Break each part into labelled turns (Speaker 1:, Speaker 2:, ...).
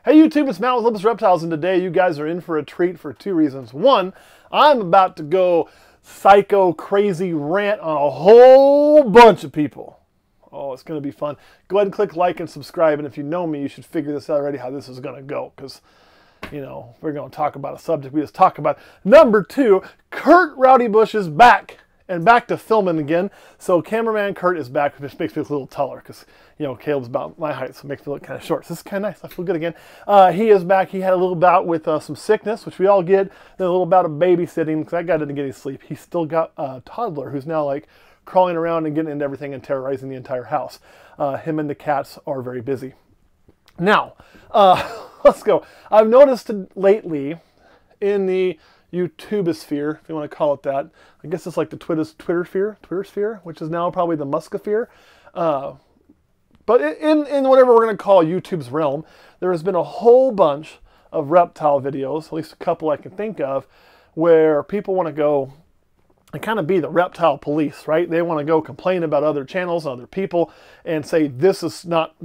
Speaker 1: Hey YouTube, it's Matt with Olympus Reptiles, and today you guys are in for a treat for two reasons. One, I'm about to go psycho crazy rant on a whole bunch of people. Oh, it's going to be fun. Go ahead and click like and subscribe, and if you know me, you should figure this out already how this is going to go, because, you know, we're going to talk about a subject we just talked about. Number two, Kurt Rowdy Bush is back. And back to filming again. So cameraman Kurt is back, which makes me look a little taller because, you know, Caleb's about my height, so it makes me look kind of short. So this is kind of nice. I feel good again. He is back. He had a little bout with some sickness, which we all get. Then a little bout of babysitting because that guy didn't get any sleep. He's still got a toddler who's now like crawling around and getting into everything and terrorizing the entire house. Him and the cats are very busy. Now, let's go. I've noticed lately in the YouTubosphere, if you want to call it that. I guess it's like the Twitter sphere, which is now probably the Muskosphere. But in whatever we're going to call YouTube's realm, there has been a whole bunch of reptile videos, at least a couple I can think of, where people want to go and kind of be the reptile police, right? They want to go complain about other channels, other people, and say this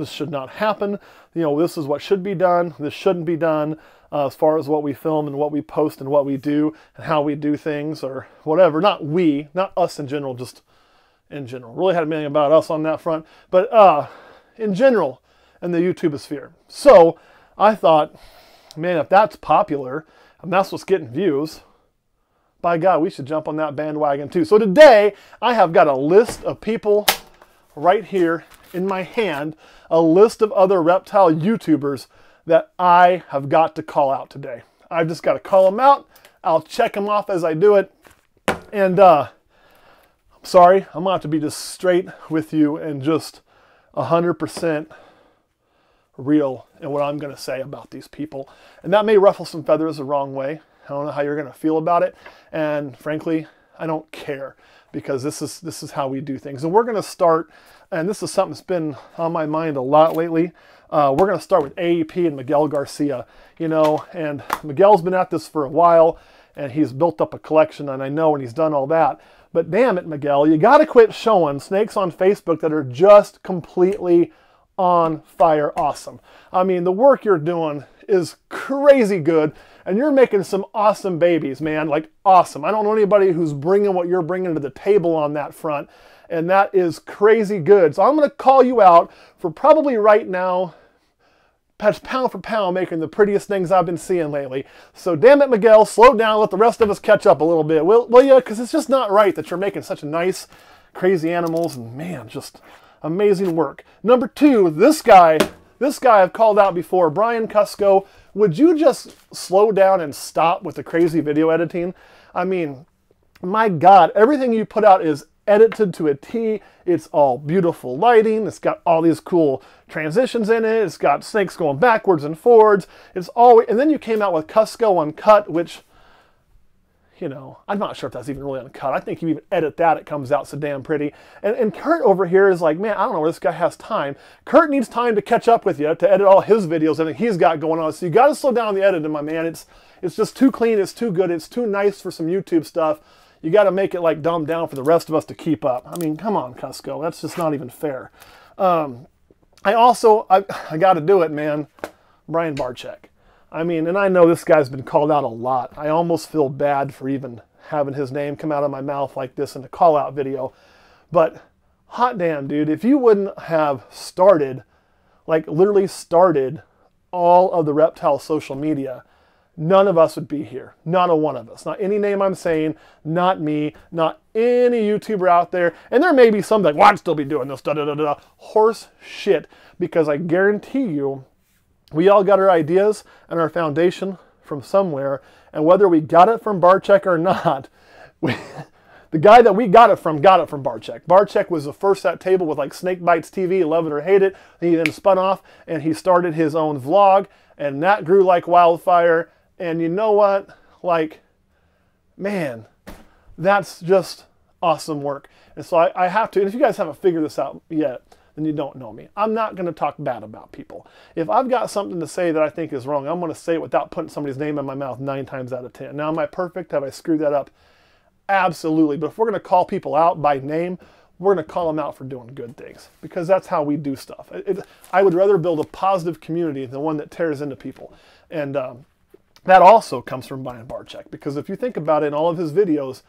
Speaker 1: should not happen. You know, this is what should be done. This shouldn't be done. As far as what we film and what we post and what we do and how we do things or whatever. Not us in general, just in general. Really had a meaning about us on that front, but in general in the YouTubosphere. So I thought, man, if that's popular and that's what's getting views, by God, we should jump on that bandwagon too. So today I have got a list of people right here in my hand, a list of other reptile YouTubers that I have got to call out today. I've just got to call them out. I'll check them off as I do it. And I'm sorry, I'm going to have to be just straight with you and just 100% real in what I'm going to say about these people. And that may ruffle some feathers the wrong way. I don't know how you're going to feel about it. And frankly, I don't care because this is how we do things. And we're going to start, and this is something that's been on my mind a lot lately. We're going to start with AEP and Miguel Garcia, you know, and Miguel's been at this for a while and he's built up a collection, and I know, and he's done all that. But damn it, Miguel, you got to quit showing snakes on Facebook that are just completely on fire awesome. I mean, the work you're doing is crazy good, and you're making some awesome babies, man, like awesome. I don't know anybody who's bringing what you're bringing to the table on that front, and that is crazy good. So I'm going to call you out for probably right now, pound for pound, making the prettiest things I've been seeing lately. So damn it, Miguel, slow down, let the rest of us catch up a little bit, will you? Because it's just not right that you're making such nice, crazy animals, and man, just amazing work. Number two, this guy I've called out before, Brian Cusco. Would you just slow down and stop with the crazy video editing? I mean, my God, everything you put out is edited to a T. It's all beautiful lighting. It's got all these cool transitions in it. It's got snakes going backwards and forwards. It's always, and then you came out with Cusco Uncut, which, you know, I'm not sure if that's even really uncut. I think you even edit that, it comes out so damn pretty. And Kurt over here is like, man, I don't know where this guy has time. Kurt needs time to catch up with you, to edit all his videos, everything he's got going on. So you got to slow down the editing, my man. It's just too clean. It's too good. It's too nice for some YouTube stuff. You got to make it like dumbed down for the rest of us to keep up. I mean, come on, Cusco. That's just not even fair. I got to do it, man. Brian Barczyk. I mean, and I know this guy's been called out a lot. I almost feel bad for even having his name come out of my mouth like this in a call-out video. But hot damn, dude, if you wouldn't have started, like literally started all of the reptile social media, none of us would be here. Not a one of us. Not any name I'm saying, not me, not any YouTuber out there. And there may be some like, well, I'd still be doing this, da-da-da-da. Horse shit. Because I guarantee you, we all got our ideas and our foundation from somewhere. And whether we got it from Barczyk or not, the guy that we got it from Barczyk. Barczyk was the first at table with like Snake Bites TV, love it or hate it. He then spun off and he started his own vlog. And that grew like wildfire. And you know what? Like, man, that's just awesome work. And so I have to, and if you guys haven't figured this out yet, then you don't know me. I'm not going to talk bad about people. If I've got something to say that I think is wrong, I'm going to say it without putting somebody's name in my mouth 9 times out of 10. Now, am I perfect? Have I screwed that up? Absolutely. But if we're going to call people out by name, we're going to call them out for doing good things, because that's how we do stuff. I would rather build a positive community than one that tears into people. And that also comes from Brian Barczyk, because if you think about it, in all of his videos,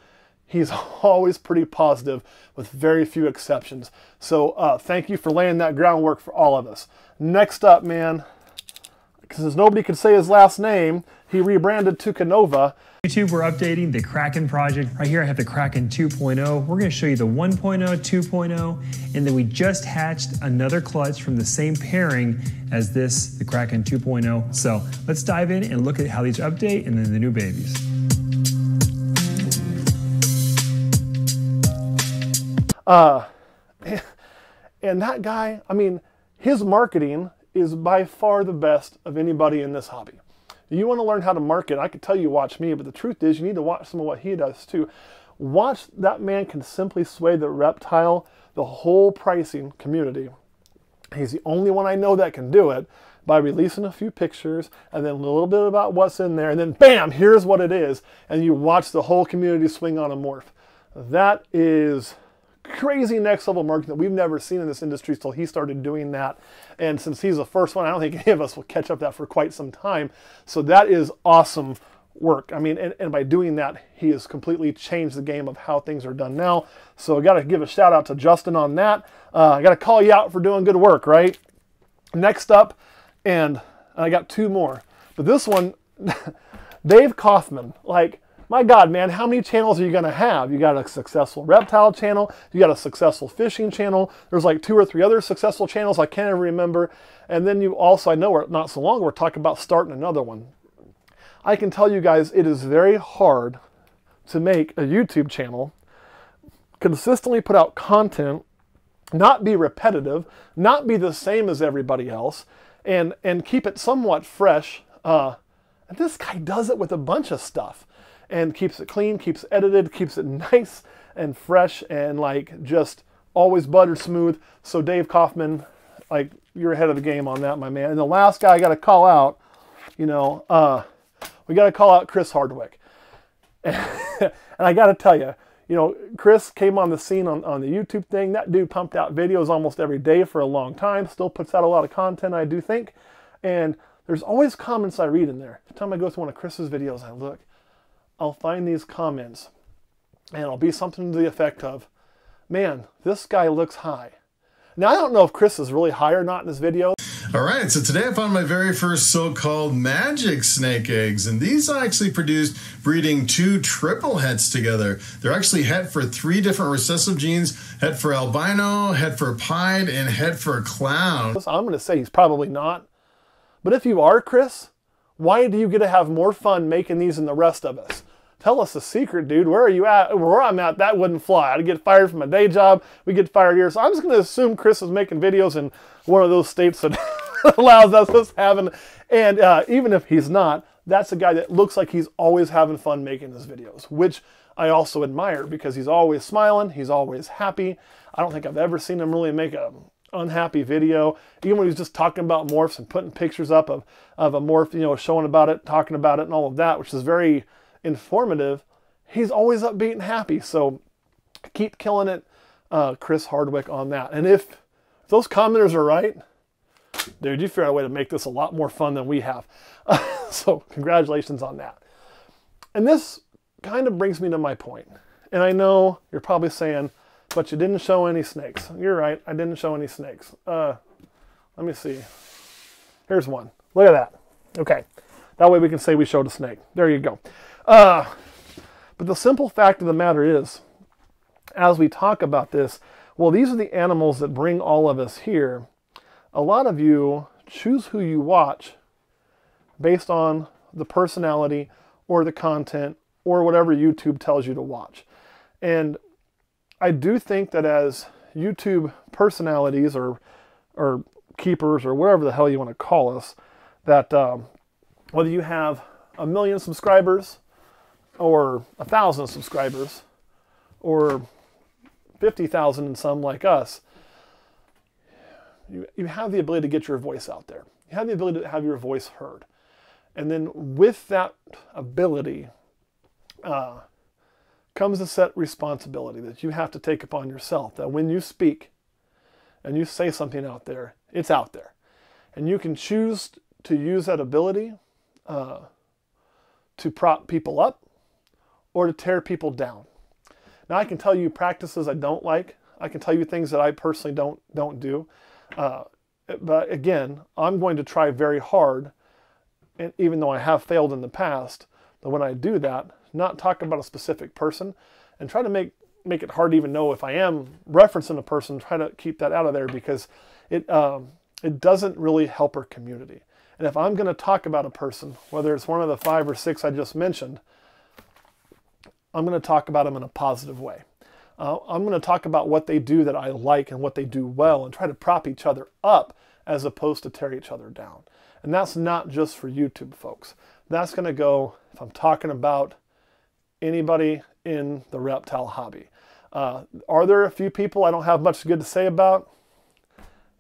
Speaker 1: he's always pretty positive with very few exceptions. So thank you for laying that groundwork for all of us. Next up, man, because nobody could say his last name, he rebranded to Canova.
Speaker 2: YouTube, we're updating the Kraken project. Right here I have the Kraken 2.0. We're going to show you the 1.0, 2.0, and then we just hatched another clutch from the same pairing as this, the Kraken 2.0. So let's dive in and look at how these update and then the new babies.
Speaker 1: And that guy, I mean, his marketing is by far the best of anybody in this hobby. You want to learn how to market, I could tell you watch me, but the truth is you need to watch some of what he does too. Watch that man can simply sway the reptile, the whole pricing community. He's the only one I know that can do it, by releasing a few pictures and then a little bit about what's in there, and then bam, here's what it is, and you watch the whole community swing on a morph. That is crazy next level marketing that we've never seen in this industry until he started doing that. And since he's the first one, I don't think any of us will catch up that for quite some time. So that is awesome work. I mean, and by doing that, he has completely changed the game of how things are done now. So I got to give a shout out to Justin on that. I got to call you out for doing good work, right? Next up, and I got two more, but this one, Dave Kaufman, like, my God, man, how many channels are you going to have? You got a successful reptile channel. You got a successful fishing channel. There's like 2 or 3 other successful channels I can't ever remember. And then you also, I know we're not so long, we're talking about starting another one. I can tell you guys, it is very hard to make a YouTube channel, consistently put out content, not be repetitive, not be the same as everybody else, and keep it somewhat fresh. And this guy does it with a bunch of stuff. And keeps it clean, keeps it edited, keeps it nice and fresh, and like just always buttered smooth. So Dave Kaufman, like, you're ahead of the game on that, my man. And the last guy I got to call out, you know, we got to call out Chris Hardwick. And I got to tell you, you know, Chris came on the scene on the YouTube thing. That dude pumped out videos almost every day for a long time. Still puts out a lot of content, I do think. And there's always comments I read in there. Every time I go through one of Chris's videos, I look, I'll find these comments, and it'll be something to the effect of, man, this guy looks high. Now, I don't know if Chris is really high or not in this video.
Speaker 3: All right, so today I found my very first so-called magic snake eggs, and these actually produced breeding 2 triple hets together. They're actually het for 3 different recessive genes, het for albino, het for pied, and het for clown.
Speaker 1: I'm going to say he's probably not, but if you are, Chris, why do you get to have more fun making these than the rest of us? Tell us the secret, dude. Where are you at? Where I'm at, that wouldn't fly. I'd get fired from my day job. We get fired here. So I'm just going to assume Chris is making videos in one of those states that allows us having. And even if he's not, that's a guy that looks like he's always having fun making his videos, which I also admire, because he's always smiling. He's always happy. I don't think I've ever seen him really make a unhappy video. Even when he's just talking about morphs and putting pictures up of a morph, you know, showing about it, talking about it and all of that, which is very informative, he's always upbeat and happy. So keep killing it, Chris Hardwick, on that. And if those commenters are right, dude, you figured out a way to make this a lot more fun than we have. So congratulations on that. And this kind of brings me to my point. And I know you're probably saying, but you didn't show any snakes. You're right, I didn't show any snakes. Let me see. Here's one. Look at that. Okay. That way we can say we showed a snake. There you go. But the simple fact of the matter is, as we talk about this, well, these are the animals that bring all of us here. A lot of you choose who you watch based on the personality or the content or whatever YouTube tells you to watch. And I do think that as YouTube personalities or keepers or whatever the hell you want to call us, that whether you have 1 million subscribers or 1,000 subscribers or 50,000 and some like us, you have the ability to get your voice out there. You have the ability to have your voice heard. And then with that ability comes a set responsibility that you have to take upon yourself, that when you speak and you say something out there, it's out there. And you can choose to use that ability to prop people up or to tear people down. Now, I can tell you practices I don't like. I can tell you things that I personally don't do. But again, I'm going to try very hard, and even though I have failed in the past, that when I do that, not talk about a specific person and try to make it hard to even know if I am referencing a person, try to keep that out of there, because it doesn't really help our community. And if I'm going to talk about a person, whether it's one of the 5 or 6 I just mentioned, I'm going to talk about them in a positive way. I'm going to talk about what they do that I like and what they do well, and try to prop each other up as opposed to tear each other down. And that's not just for YouTube, folks. That's going to go if I'm talking about anybody in the reptile hobby. Are there a few people I don't have much good to say about?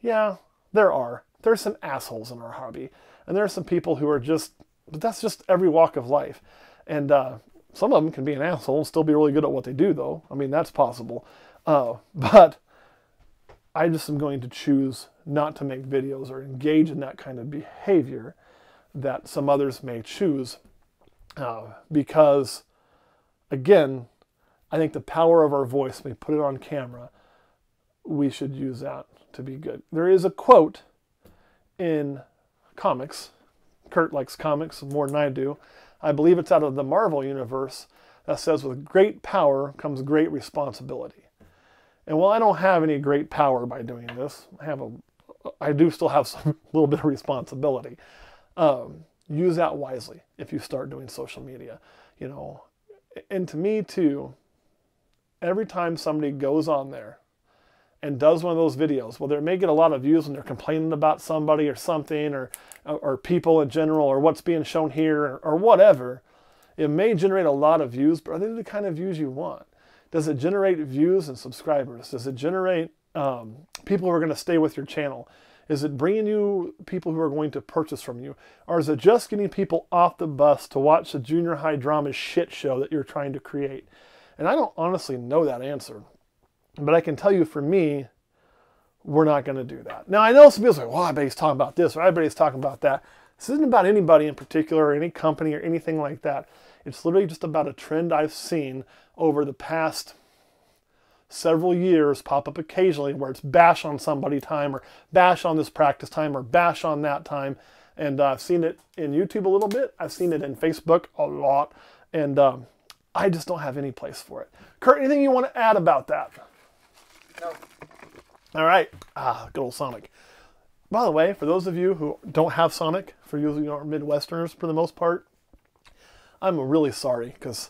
Speaker 1: Yeah, there are. There's some assholes in our hobby. And there are some people who are just, but that's just every walk of life. And some of them can be an asshole and still be really good at what they do, though. I mean, that's possible. But I just am going to choose not to make videos or engage in that kind of behavior that some others may choose. Because, again, I think the power of our voice, when we put it on camera, we should use that to be good. There is a quote in comics. Kurt likes comics more than I do. I believe it's out of the Marvel universe that says, with great power comes great responsibility. And while I don't have any great power by doing this, I do still have some little bit of responsibility. Use that wisely if you start doing social media. You know, and to me too, every time somebody goes on there and does one of those videos, whether it may get a lot of views when they're complaining about somebody or something, or people in general, or what's being shown here, or whatever, it may generate a lot of views, but are they the kind of views you want? Does it generate views and subscribers? Does it generate people who are going to stay with your channel? Is it bringing you people who are going to purchase from you? Or is it just getting people off the bus to watch the junior high drama shit show that you're trying to create? And I don't honestly know that answer. But I can tell you, for me, we're not going to do that. Now, I know some people say, well, I bet he's talking about this, or I bet he's talking about that. This isn't about anybody in particular, or any company, or anything like that. It's literally just about a trend I've seen over the past several years pop up occasionally, where it's bash on somebody time, or bash on this practice time, or bash on that time. And I've seen it in YouTube a little bit. I've seen it in Facebook a lot. And I just don't have any place for it. Kurt, anything you want to add about that?
Speaker 4: No.
Speaker 1: All right. Good old Sonic. By the way, for those of you who don't have Sonic, for you who are Midwesterners for the most part, I'm really sorry, because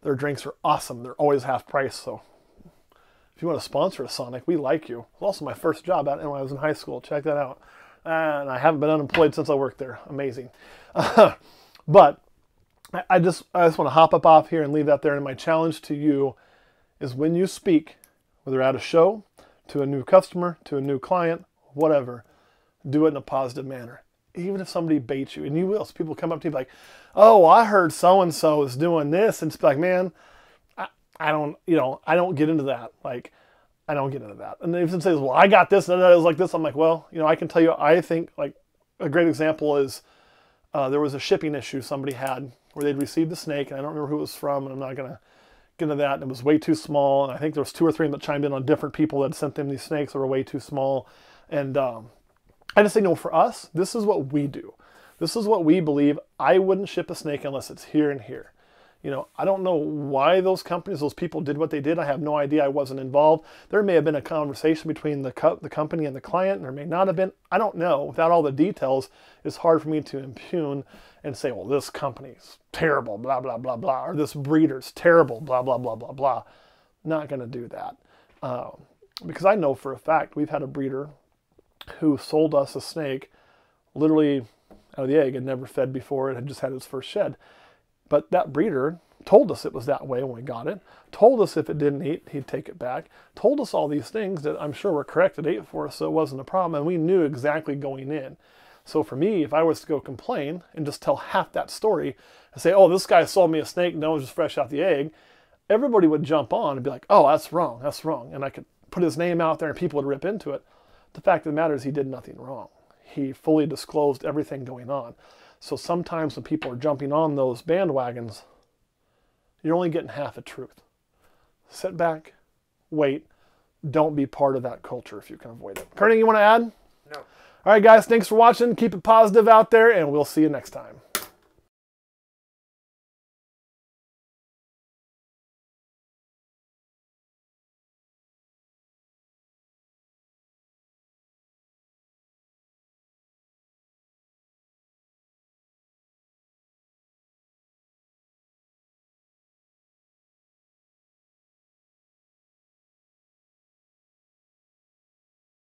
Speaker 1: their drinks are awesome. They're always half price. So if you want to sponsor a Sonic, we like you. It's also my first job out when I was in high school. Check that out. And I haven't been unemployed since I worked there. Amazing. But I just want to hop up off here and leave that there. And my challenge to you is, when you speak, whether at a show, to a new customer, to a new client, whatever, do it in a positive manner. Even if somebody baits you, and you will. So people come up to you like, oh, I heard so-and-so is doing this. And it's like, man, I don't get into that. Like, I don't get into that. And they even say, well, I got this, and it was like this. I'm like, well, I can tell you, I think, like, a great example is there was a shipping issue somebody had where they'd received a snake, and I don't remember who it was from, and I'm not going to get into that. And it was way too small, and I think there was 2 or 3 that chimed in on different people that sent them these snakes that were way too small. And I just say, no, for us, this is what we do. This is what we believe. I wouldn't ship a snake unless it's here and here. I don't know why those companies, those people did what they did. I have no idea. I wasn't involved. There may have been a conversation between the company and the client, and there may not have been. I don't know. Without all the details, it's hard for me to impugn and say, well, this company's terrible, blah, blah, blah, blah, or this breeder's terrible, blah, blah, blah, blah, blah. Not going to do that. Because I know for a fact we've had a breeder who sold us a snake literally out of the egg and never fed before. It had just had its first shed. But that breeder told us it was that way when we got it, told us if it didn't eat, he'd take it back, told us all these things that I'm sure were correct. It ate for us, so it wasn't a problem, and we knew exactly going in. So for me, if I was to go complain and just tell half that story and say, oh, this guy sold me a snake, no, it was just fresh out the egg, everybody would jump on and be like, oh, that's wrong, that's wrong. And I could put his name out there and people would rip into it. The fact of the matter is he did nothing wrong. He fully disclosed everything going on. So sometimes when people are jumping on those bandwagons, you're only getting half the truth. Sit back, wait. Don't be part of that culture if you can avoid it. Kearney, you want to add?
Speaker 4: No.
Speaker 1: All right, guys, thanks for watching. Keep it positive out there, and we'll see you next time.